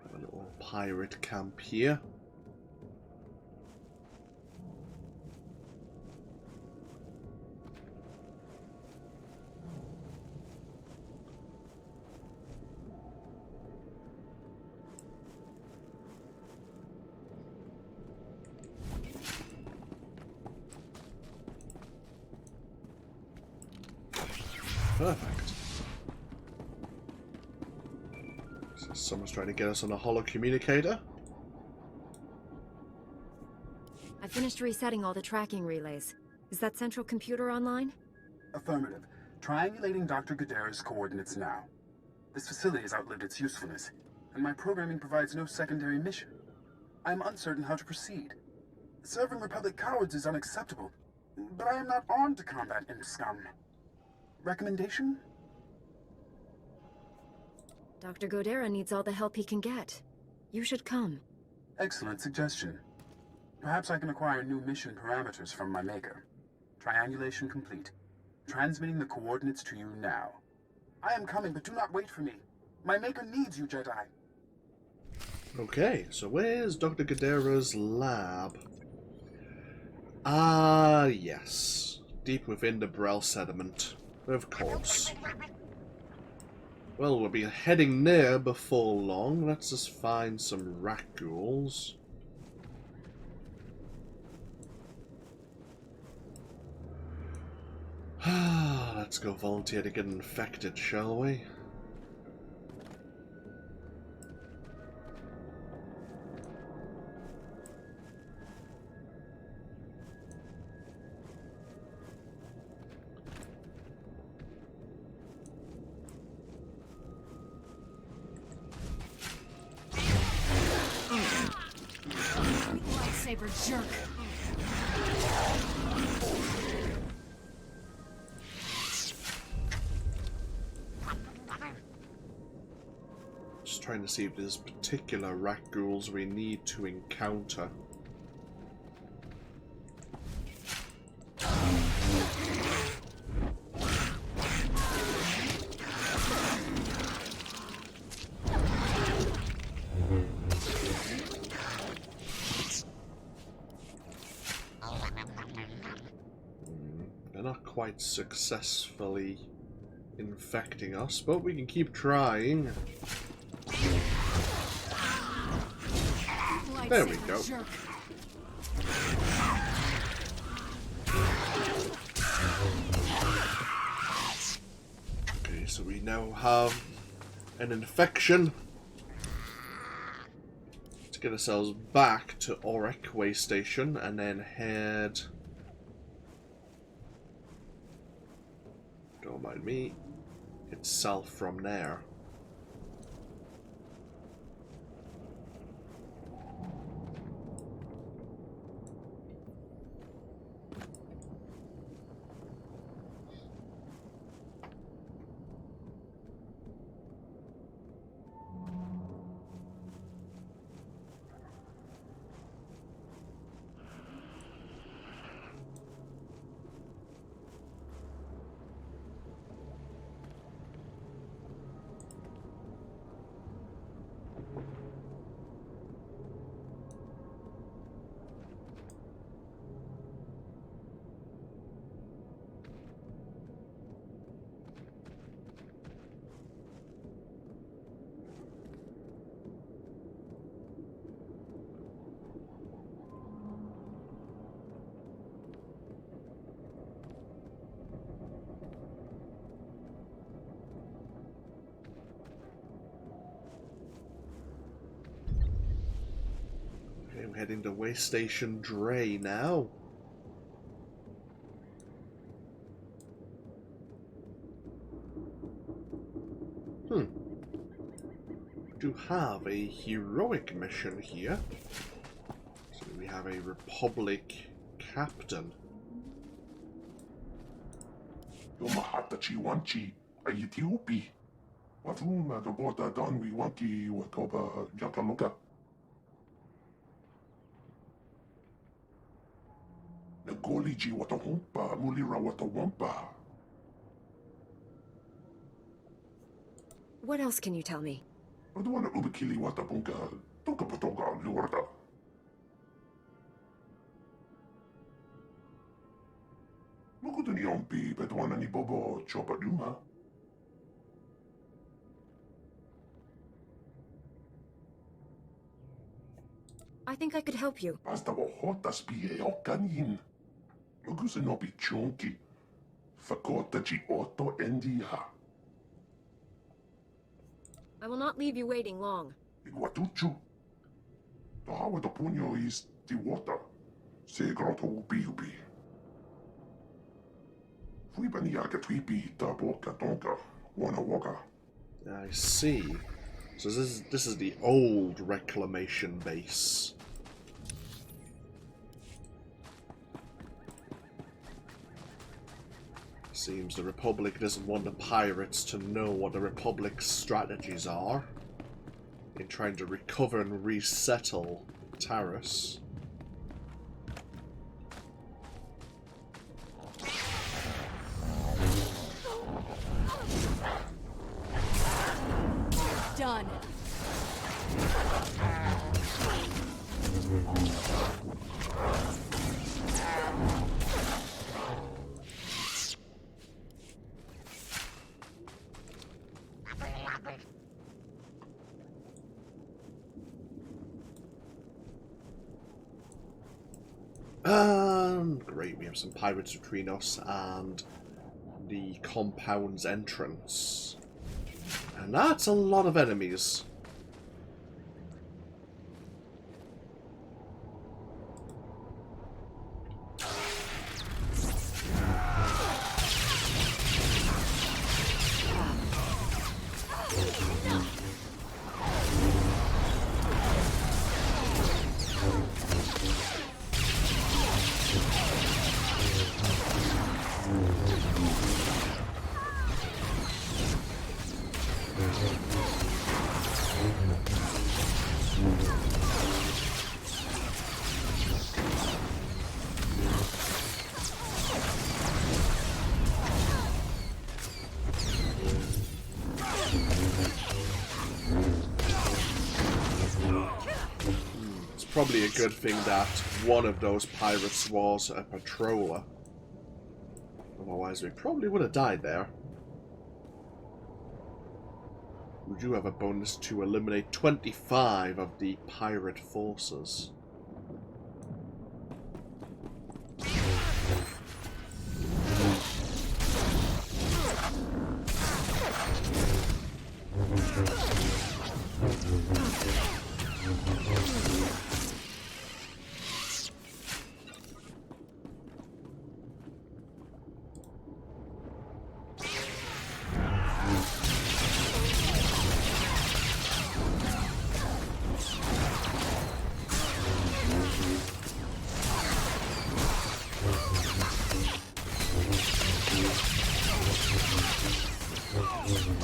Have a little pirate camp here. Perfect. So someone's trying to get us on a holo communicator. I finished resetting all the tracking relays. Is that central computer online? Affirmative. Triangulating Dr. Godera's coordinates now. This facility has outlived its usefulness, and my programming provides no secondary mission. I am uncertain how to proceed. Serving Republic cowards is unacceptable, but I am not armed to combat imp scum. Recommendation? Dr. Godera needs all the help he can get. You should come. Excellent suggestion. Perhaps I can acquire new mission parameters from my maker. Triangulation complete. Transmitting the coordinates to you now. I am coming, but do not wait for me. My maker needs you, Jedi. Okay, so where's Dr. Godera's lab? Ah, yes. Deep within the Brel sediment. Of course. Well, we'll be heading there before long. Let's just find some Rakuls. Let's go volunteer to get infected, shall we? lightsaber jerk! Just trying to see if there's particular rat ghouls we need to encounter. They're not quite successfully infecting us, but we can keep trying. There we go. Okay, so we now have an infection. Let's get ourselves back to Auric Way Station and then head... Don't mind me. It's south from there. I'm heading to Way Station Dre now. Do have a heroic mission here. So we have a Republic captain. Yomahatachi wanchi ayitiopi. Watuma the border don we wanki watoba yakaloka. Nagoliji watahumpa mulira watawampa. What else can you tell me? Padawan ubikili watabunga toka patoga luarda. Mukutuni ompi Padawan ni bobo chopaduma. I think I could help you. Basta hotas pie okanin. Mugusanopi chunki. Fakota chi oto endiha. I will not leave you waiting long. Iguatuchu. The hawa the punyo is the water. Se grotto ubi. Fui baniaka twipi ta boka tonka. Wana waka. I see. So this is the old reclamation base. Seems the Republic doesn't want the pirates to know what the Republic's strategies are in trying to recover and resettle Taris. Done. Great, we have some pirates between us and the compound's entrance. And that's a lot of enemies. Probably a good thing that one of those pirates was a patroller. Otherwise, we probably would have died there. We do have a bonus to eliminate 25 of the pirate forces.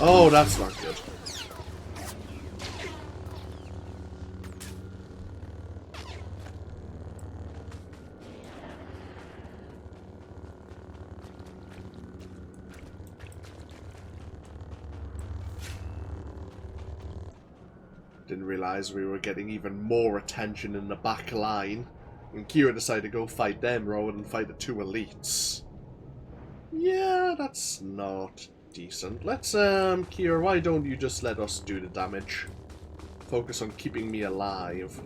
Oh, that's not good. Didn't realize we were getting even more attention in the back line. And Kira decided to go fight them rather than fight the two elites. Yeah, that's not decent. Let's, Kira, why don't you just let us do the damage? Focus on keeping me alive.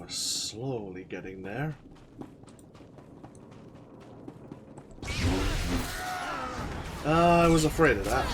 Slowly getting there. I was afraid of that.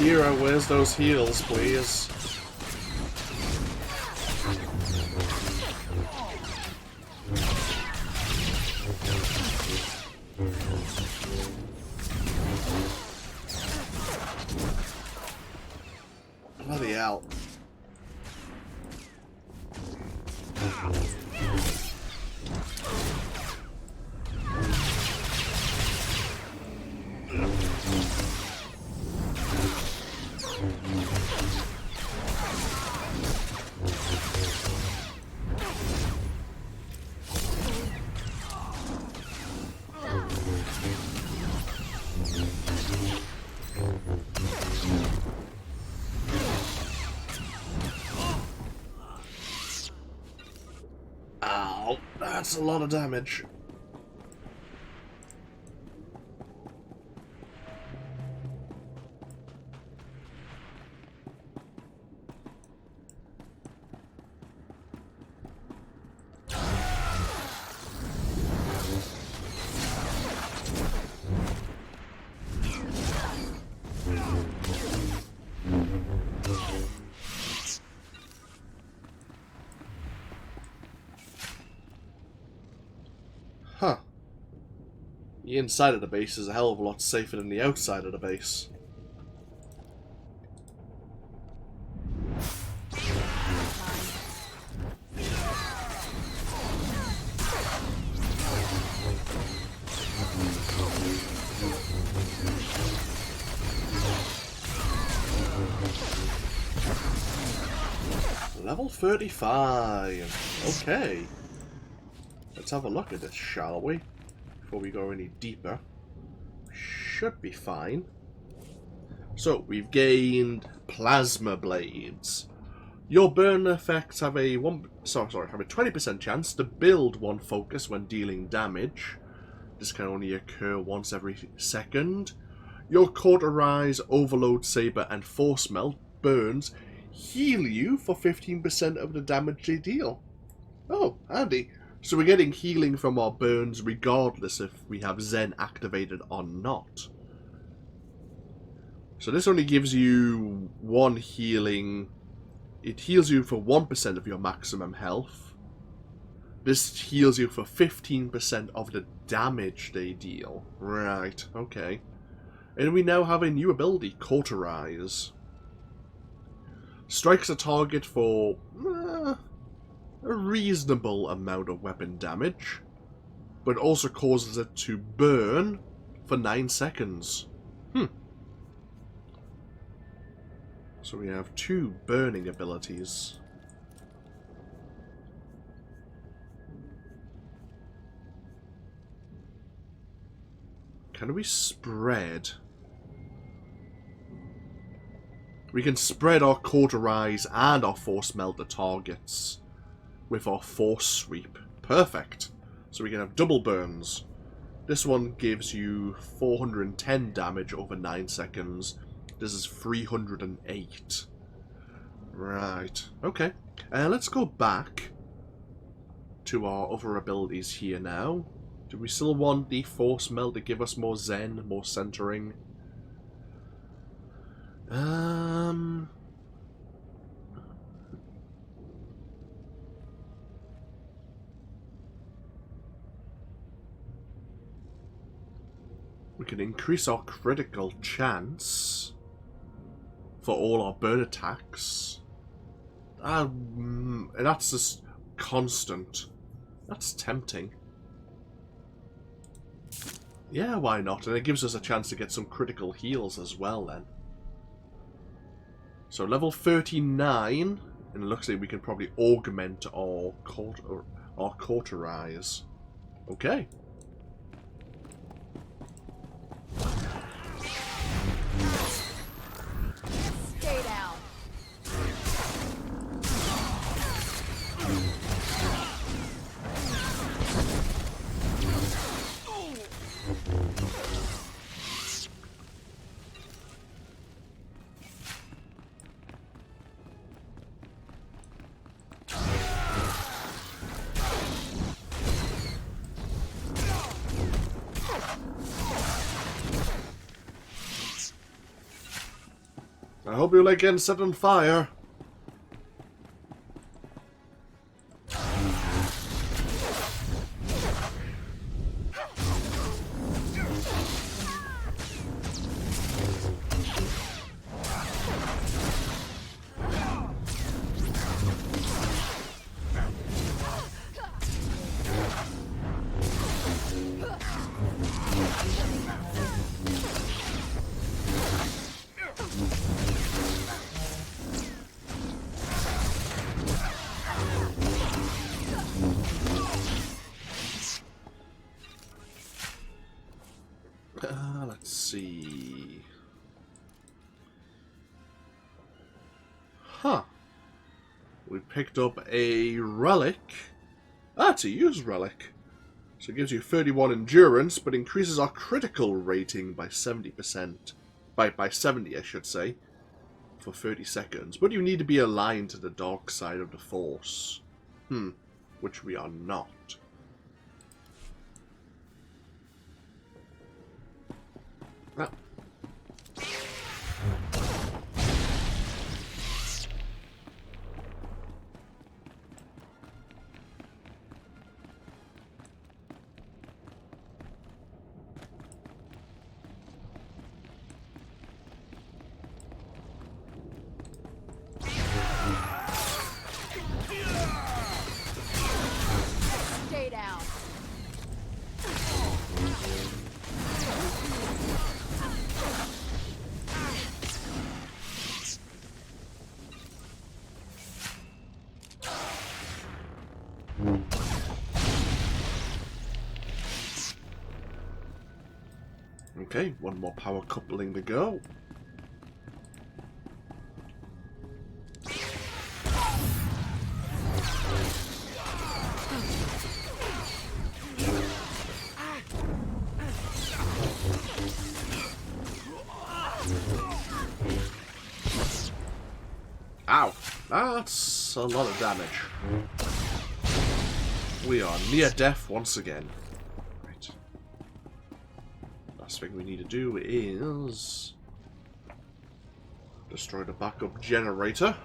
Kira, where's those heals, please? Bloody hell. Ow, that's a lot of damage. Huh. The inside of the base is a hell of a lot safer than the outside of the base. Level 35. Okay. Let's have a look at this, shall we? Before we go any deeper. Should be fine. So, we've gained plasma blades. Your burn effects have a 20% chance to build one focus when dealing damage. This can only occur once every second. Your cauterize, overload saber, and force melt burns heal you for 15% of the damage they deal. Oh, handy. So we're getting healing from our burns regardless if we have Zen activated or not. So this only gives you one healing. It heals you for 1% of your maximum health. This heals you for 15% of the damage they deal. Right, okay. And we now have a new ability, Cauterize. Strikes a target for a reasonable amount of weapon damage, but also causes it to burn for 9 seconds. So we have 2 burning abilities. Can we spread? We can spread our Cauterize and our Force Melter targets with our Force Sweep. Perfect. So we can have double burns. This one gives you 410 damage over 9 seconds. This is 308. Right. Okay. Let's go back to our other abilities here now. Do we still want the Force Melt to give us more Zen, more centering? We can increase our critical chance for all our burn attacks. And that's just constant. That's tempting. Yeah, why not? And it gives us a chance to get some critical heals as well then. So level 39, and it looks like we can probably augment our Cauterize. Okay. Stay down. I hope you like getting set on fire. see. Huh. We picked up a relic. To use relic. So it gives you 31 endurance, but increases our critical rating by 70%. By 70, I should say. For 30 seconds. But you need to be aligned to the dark side of the Force. Which we are not. Ah. Stay down. Okay, one more power coupling to go. Ow! That's a lot of damage. We are near death once again. Right. Last thing we need to do is destroy the backup generator.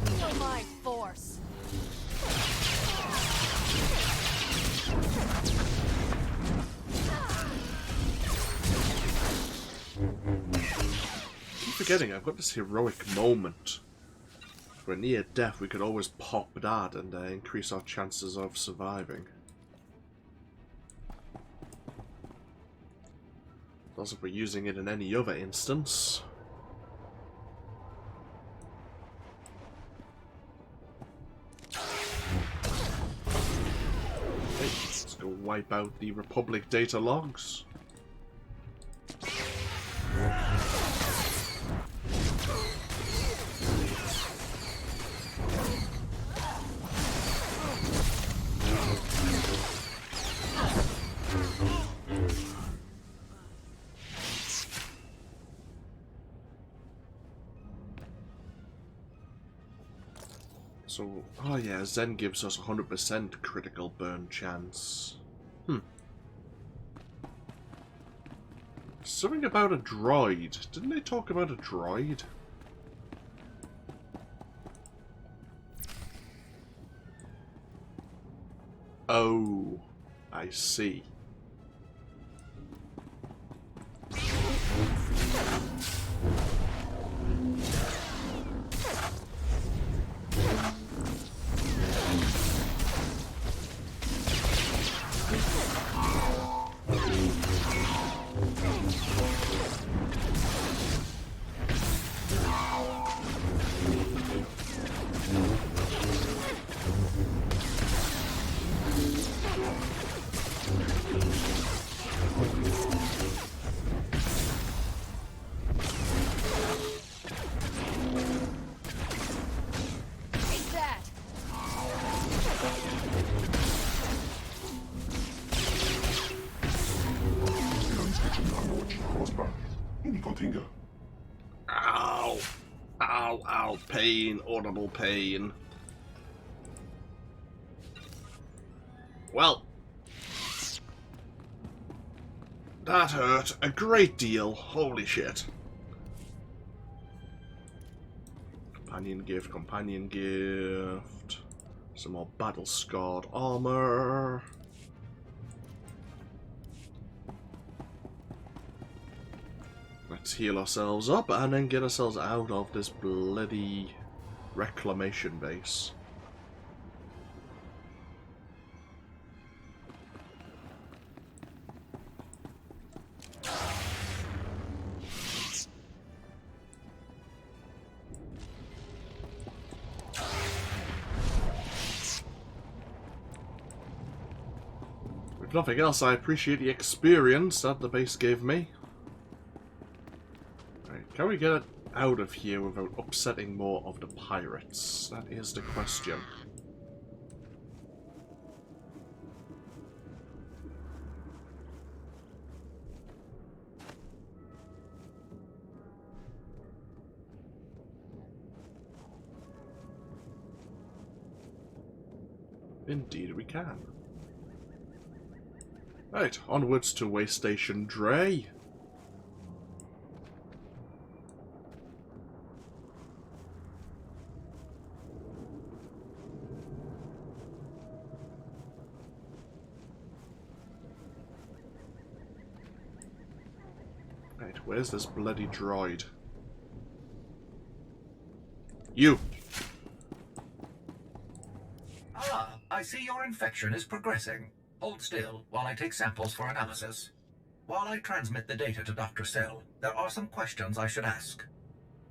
Feel my force. Keep forgetting, I've got this heroic moment. If we're near death, we could always pop that and increase our chances of surviving. Also, if we're using it in any other instance. Okay, let's go wipe out the Republic data logs. So, oh yeah, Zen gives us 100% critical burn chance. Something about a droid. Didn't they talk about a droid? Oh, I see. Continue. Ow! Ow, ow, pain, audible pain. Well, that hurt a great deal. Holy shit. Companion gift, companion gift. Some more battle-scarred armor. Let's heal ourselves up and then get ourselves out of this bloody reclamation base. If nothing else, I appreciate the experience that the base gave me. Can we get it out of here without upsetting more of the pirates? That is the question. Indeed we can. Right, onwards to Way Station Dre. Right, where's this bloody droid? You! Ah, I see your infection is progressing. Hold still while I take samples for analysis. While I transmit the data to Dr. Cell, there are some questions I should ask.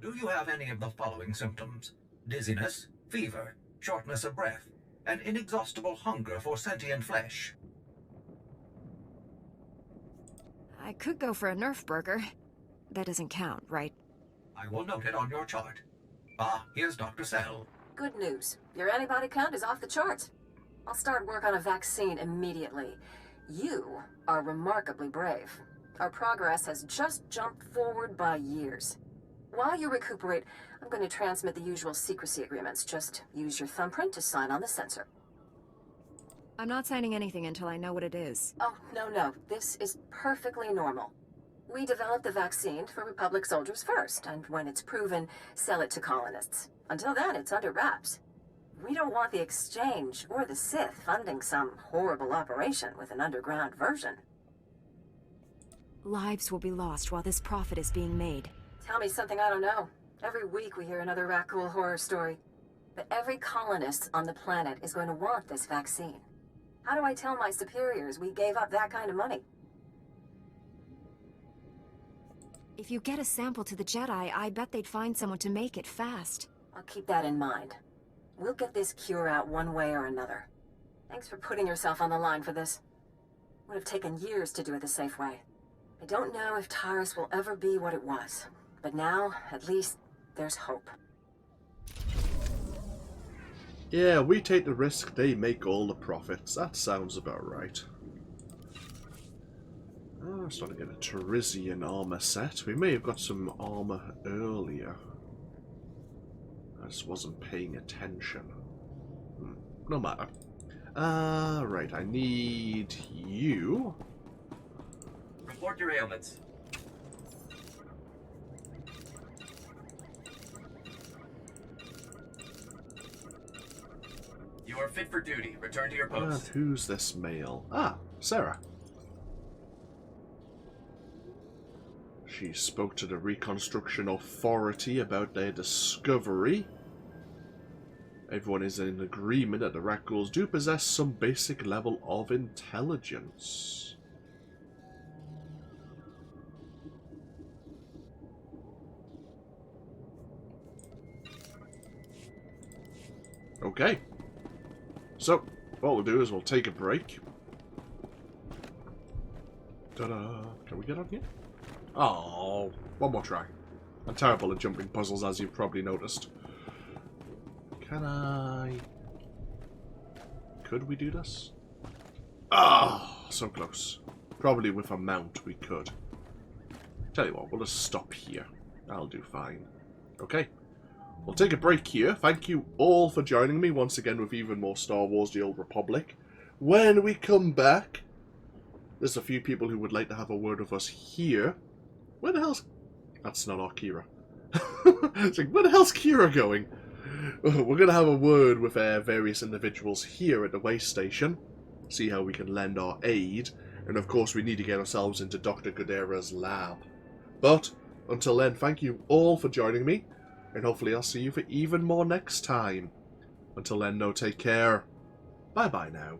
Do you have any of the following symptoms? Dizziness, fever, shortness of breath, and inexhaustible hunger for sentient flesh? I could go for a Nerf burger. That doesn't count, right? I will note it on your chart. Ah, here's Dr. Cell. Good news. Your antibody count is off the charts. I'll start work on a vaccine immediately. You are remarkably brave. Our progress has just jumped forward by years. While you recuperate, I'm going to transmit the usual secrecy agreements. Just use your thumbprint to sign on the sensor. I'm not signing anything until I know what it is. Oh, no. This is perfectly normal. We developed the vaccine for Republic soldiers first, and when it's proven, sell it to colonists. Until then, it's under wraps. We don't want the Exchange or the Sith funding some horrible operation with an underground version. Lives will be lost while this profit is being made. Tell me something I don't know. Every week we hear another Rakul horror story. But every colonist on the planet is going to want this vaccine. How do I tell my superiors we gave up that kind of money? If you get a sample to the Jedi, I bet they'd find someone to make it fast. I'll keep that in mind. We'll get this cure out one way or another. Thanks for putting yourself on the line for this. Would have taken years to do it the safe way. I don't know if Taris will ever be what it was, but now, at least, there's hope. Yeah, we take the risk, they make all the profits. That sounds about right. Oh, I'm starting to get a Tarisian armor set. We may have got some armor earlier. I just wasn't paying attention. No matter. Right, I need you. Report your ailments. You are fit for duty. Return to your post. And who's this male? Ah, Sarah. She spoke to the Reconstruction Authority about their discovery. Everyone is in agreement that the Rakuls do possess some basic level of intelligence. Okay. So, what we'll do is we'll take a break. Ta-da! Can we get on here? Oh, one more try. I'm terrible at jumping puzzles, as you've probably noticed. Can I... Could we do this? Ah, so close. Probably with a mount we could. Tell you what, we'll just stop here. That'll do fine. Okay. We'll take a break here. Thank you all for joining me once again with even more Star Wars The Old Republic. When we come back, there's a few people who would like to have a word with us here. Where the hell's... That's not our Kira. It's like, where the hell's Kira going? We're going to have a word with various individuals here at the way station. See how we can lend our aid. And of course we need to get ourselves into Dr. Godera's lab. But, until then, thank you all for joining me. And hopefully I'll see you for even more next time. Until then, no, take care. Bye-bye now.